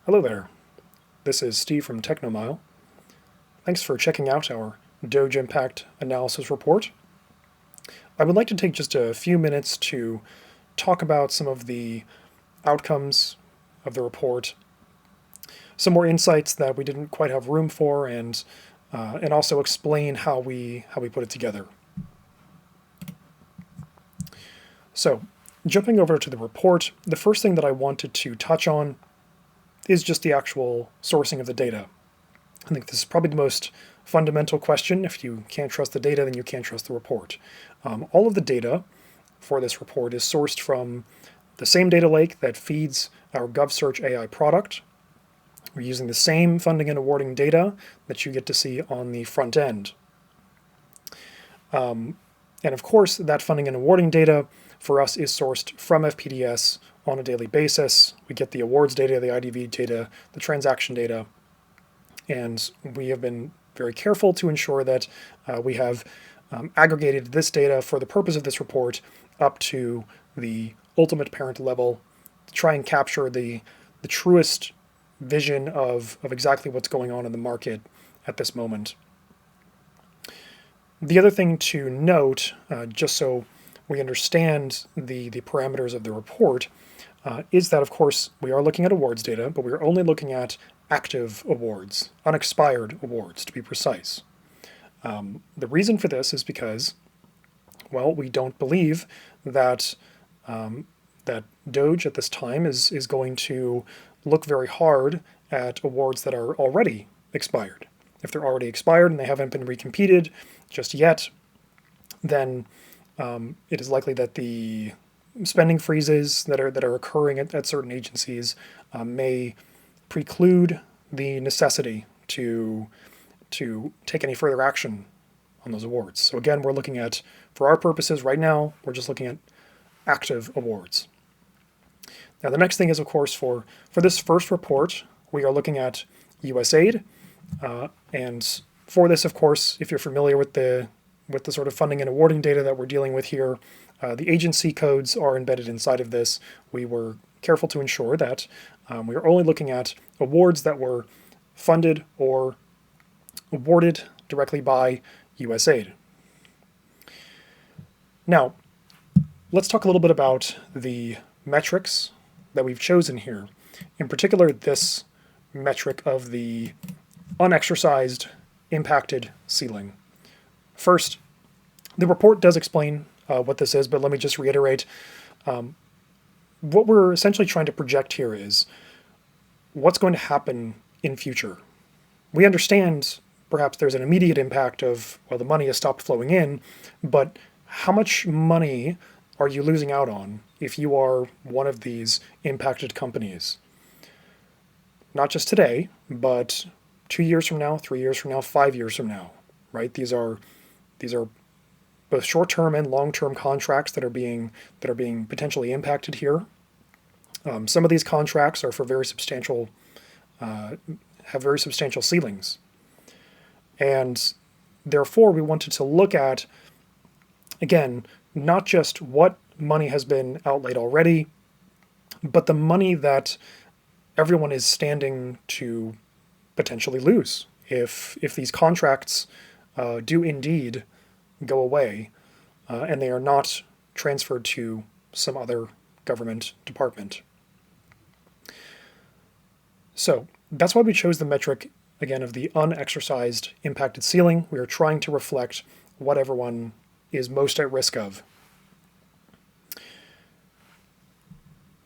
Hello there, this is Steve from TechnoMile. Thanks for checking out our DOGE Impact Analysis report. I would like to take just a few minutes to talk about some of the outcomes of the report, some more insights that we didn't quite have room for, and also explain how we put it together. So, jumping over to the report, the first thing that I wanted to touch on is just the actual sourcing of the data. I think this is probably the most fundamental question. If you can't trust the data, then you can't trust the report. All of the data for this report is sourced from the same data lake that feeds our GovSearchAI product. We're using the same funding and awarding data that you get to see on the front end. And of course, that funding and awarding data for us is sourced from FPDS on a daily basis. We get the awards data, the IDV data, the transaction data, and we have been very careful to ensure that we have aggregated this data for the purpose of this report up to the ultimate parent level to try and capture the truest vision of exactly what's going on in the market at this moment. The other thing to note, just so we understand the parameters of the report, is that, of course, we are looking at awards data, but we're only looking at active awards, unexpired awards, to be precise. The reason for this is because, well, we don't believe that that DOGE at this time is going to look very hard at awards that are already expired. If they're already expired and they haven't been recompeted just yet, then it is likely that the spending freezes that are occurring at certain agencies may preclude the necessity to take any further action on those awards. So again, we're looking at, for our purposes right now, we're just looking at active awards. Now the next thing is, of course, for this first report, we are looking at USAID. And for this, of course, if you're familiar with the sort of funding and awarding data that we're dealing with here, the agency codes are embedded inside of this. We were careful to ensure that we are only looking at awards that were funded or awarded directly by USAID. Now, let's talk a little bit about the metrics that we've chosen here. In particular, this metric of the unexercised impacted ceiling. First, the report does explain what this is, but let me just reiterate. What we're essentially trying to project here is what's going to happen in future. We understand perhaps there's an immediate impact of, well, the money has stopped flowing in, but how much money are you losing out on if you are one of these impacted companies? Not just today, but 2 years from now, 3 years from now, 5 years from now, right? These are both short-term and long-term contracts that are being potentially impacted here. Some of these contracts are for have very substantial ceilings, and therefore we wanted to look at, again, not just what money has been outlaid already, but the money that everyone is standing to potentially lose if these contracts do indeed go away and they are not transferred to some other government department. So that's why we chose the metric, again, of the unexercised impacted ceiling. We are trying to reflect what everyone is most at risk of.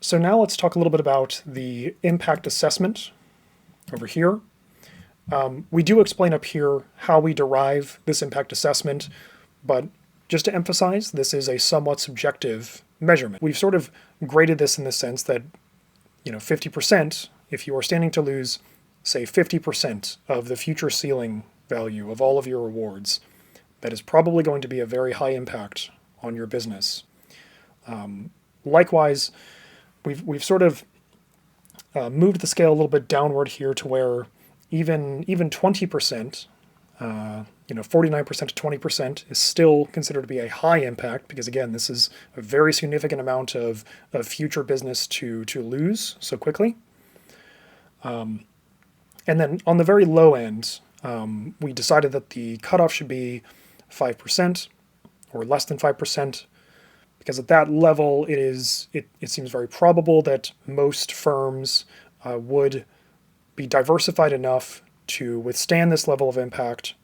So now let's talk a little bit about the impact assessment over here. We do explain up here how we derive this impact assessment, but just to emphasize, this is a somewhat subjective measurement. We've sort of graded this in the sense that, 50%, if you are standing to lose, say, 50% of the future ceiling value of all of your awards, that is probably going to be a very high impact on your business. Likewise, we've sort of moved the scale a little bit downward here to where even 20%, 49% to 20% is still considered to be a high impact because, again, this is a very significant amount of future business to lose so quickly. And then on the very low end, we decided that the cutoff should be 5% or less than 5%, because at that level, it seems very probable that most firms would be diversified enough to withstand this level of impact.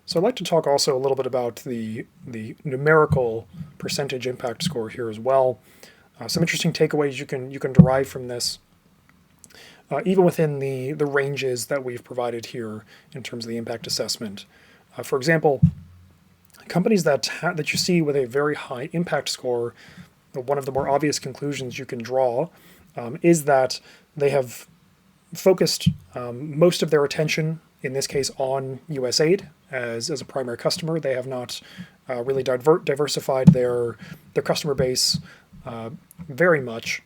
So I'd like to talk also a little bit about the numerical percentage impact score here as well. Some interesting takeaways you can derive from this, even within the ranges that we've provided here in terms of the impact assessment. For example, companies that you see with a very high impact score, one of the more obvious conclusions you can draw is that they have focused most of their attention, in this case, on USAID as a primary customer. They have not really diversified their customer base very much.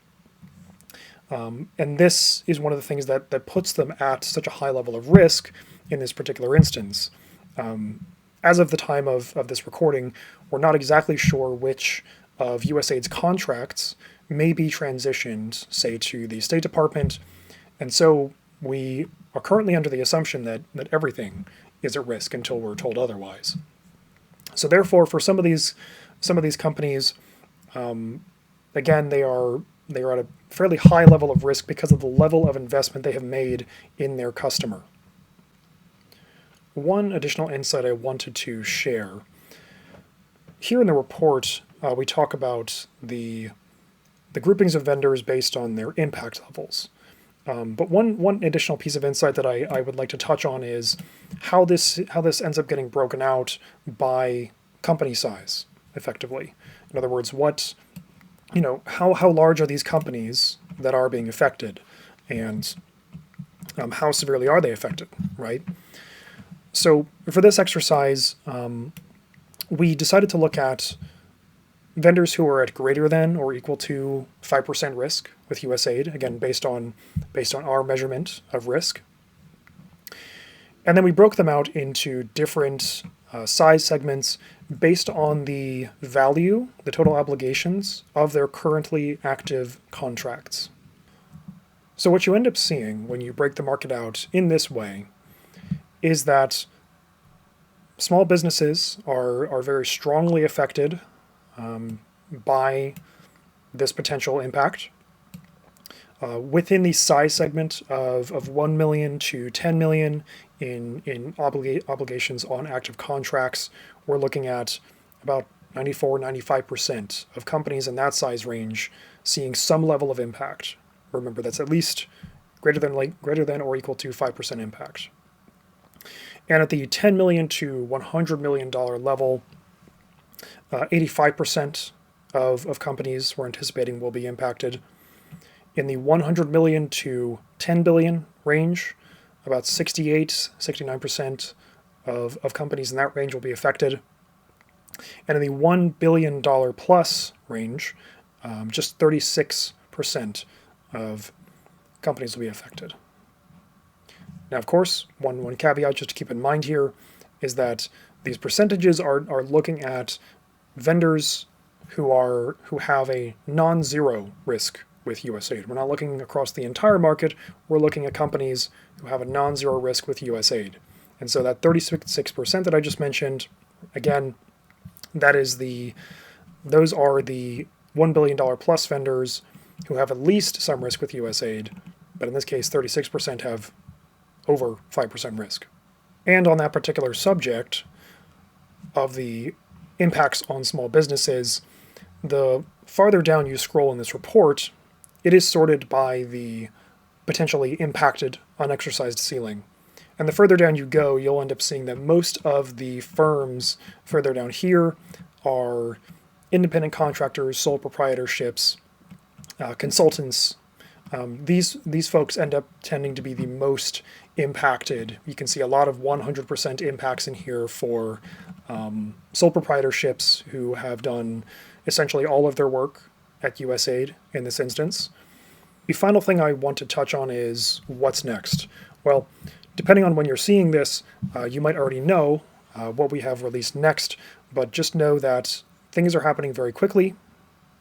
And this is one of the things that puts them at such a high level of risk in this particular instance. As of the time of this recording, we're not exactly sure which of USAID's contracts may be transitioned, say, to the State Department. And so we are currently under the assumption that everything is at risk until we're told otherwise. So therefore, for some of these companies, again, they are at a fairly high level of risk because of the level of investment they have made in their customer. One additional insight I wanted to share. Here in the report, we talk about the groupings of vendors based on their impact levels. But one additional piece of insight that I would like to touch on is how this ends up getting broken out by company size, effectively. In other words, how large are these companies that are being affected, and how severely are they affected, right? So for this exercise, we decided to look at vendors who are at greater than or equal to 5% risk with USAID, again, based on our measurement of risk. And then we broke them out into different size segments based on the value, the total obligations of their currently active contracts. So what you end up seeing when you break the market out in this way is that small businesses are very strongly affected by this potential impact. Within the size segment of 1 million to 10 million in obligations on active contracts, we're looking at about 94-95% of companies in that size range seeing some level of impact. Remember, that's at least greater than or equal to 5% impact. And at the $10 million to $100 million level, 85% of companies we're anticipating will be impacted. In the 100 million to 10 billion range, about 69% of companies in that range will be affected. And in the $1 billion plus range, just 36% of companies will be affected. Now, of course, one caveat just to keep in mind here is that these percentages are looking at vendors who have a non-zero risk with USAID. We're not looking across the entire market. We're looking at companies who have a non-zero risk with USAID. And so that 36% that I just mentioned, again, those are the $1 billion plus vendors who have at least some risk with USAID, but in this case, 36% have over 5% risk. And on that particular subject of the impacts on small businesses, the farther down you scroll in this report, it is sorted by the potentially impacted unexercised ceiling. And the further down you go, you'll end up seeing that most of the firms further down here are independent contractors, sole proprietorships, consultants. These folks end up tending to be the most impacted. You can see a lot of 100% impacts in here for sole proprietorships who have done essentially all of their work at USAID in this instance. The final thing I want to touch on is what's next. Well, depending on when you're seeing this, you might already know what we have released next, but just know that things are happening very quickly,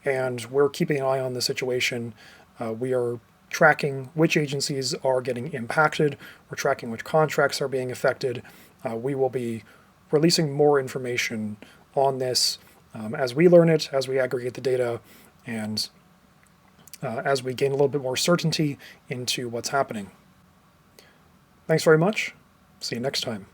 and we're keeping an eye on the situation. We are tracking which agencies are getting impacted. We're tracking which contracts are being affected. We will be releasing more information on this as we learn it, as we aggregate the data, and as we gain a little bit more certainty into what's happening. Thanks very much. See you next time.